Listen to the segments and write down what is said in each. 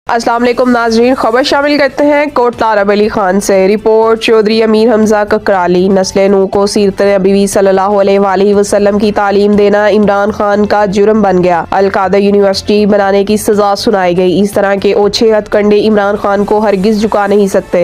अस्सलाम वालेकुम नाजरीन, खबर शामिल करते हैं कोटला अरब अली खान से। रिपोर्ट चौधरी अमीर हमजा ककराली। नस्ल नू को सीरत नबी सल्लल्लाहु अलैहि वसल्लम की तालीम देना इमरान खान का जुर्म बन गया। अलकादा यूनिवर्सिटी बनाने की सजा सुनाई गई। इस तरह के ओछे हथकंडे इमरान खान को हरगिज झुका नहीं सकते।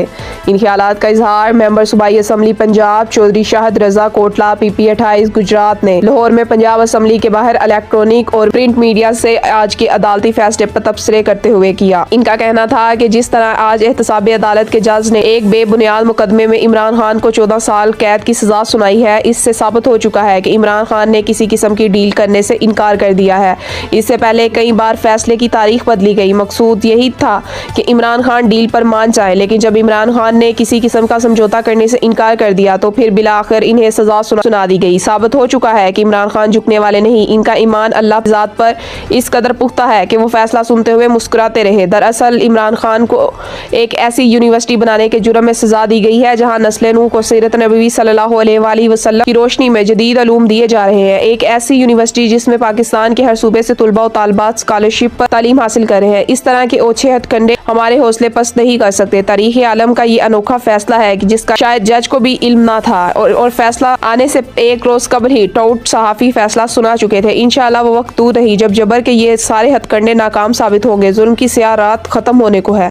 इन ख्यालात का इजहार मेंबर सूबाई असम्बली पंजाब चौधरी शाहद रजा कोटला PP 28 गुजरात ने लाहौर में पंजाब असम्बली के बाहर इलेक्ट्रॉनिक और प्रिंट मीडिया से आज के अदालती फैसले पर तबसरे करते हुए किया। इनका कहना था कि जिस तरह आज एहतसाबी अदालत के जज ने एक बेबुनियाद मुकदमे में इमरान खान को 14 साल कैद की सजा सुनाई है, इससे साबित हो चुका है कि इमरान खान ने किसी किस्म की डील करने से इनकार कर दिया है। इससे पहले कई बार फैसले की तारीख बदली गई। मकसूद यही था कि इमरान खान डील पर मान जाए, लेकिन जब इमरान खान ने किसी किस्म का समझौता करने से इनकार कर दिया तो फिर बिलाखिर इन्हें सजा सुना दी गई। साबित हो चुका है कि इमरान खान झुकने वाले नहीं। इनका ईमान अल्लाह की ज़ात पर इस कदर पुख्ता है कि वो फैसला सुनते हुए मुस्कुराते रहे। दरअसल इमरान खान को एक ऐसी यूनिवर्सिटी बनाने के जुर्म में सजा दी गई है जहां नस्ल नू को सीरत नबवी सल्लल्लाहु अलैहि वसल्लम की रोशनी में जदीद अलूम दिए जा रहे हैं। एक ऐसी यूनिवर्सिटी जिसमें पाकिस्तान के हर सूबे से तुलबा और तालिबात स्कॉलरशिप पर तालीम हासिल कर रहे हैं। इस तरह के ओछे हथकंडे हमारे हौसले पस्त नहीं कर सकते। तारीख आलम का ये अनोखा फैसला है कि जिसका शायद जज को भी इल्म ना था और फैसला आने से एक रोज कबल ही टाउट सहाफी फैसला सुना चुके थे। इंशाअल्लाह वो वक्त दूर नहीं जब जबर के ये सारे हथकंडे नाकाम साबित होंगे। जुल्म की स्याह रात खत्म होने को है।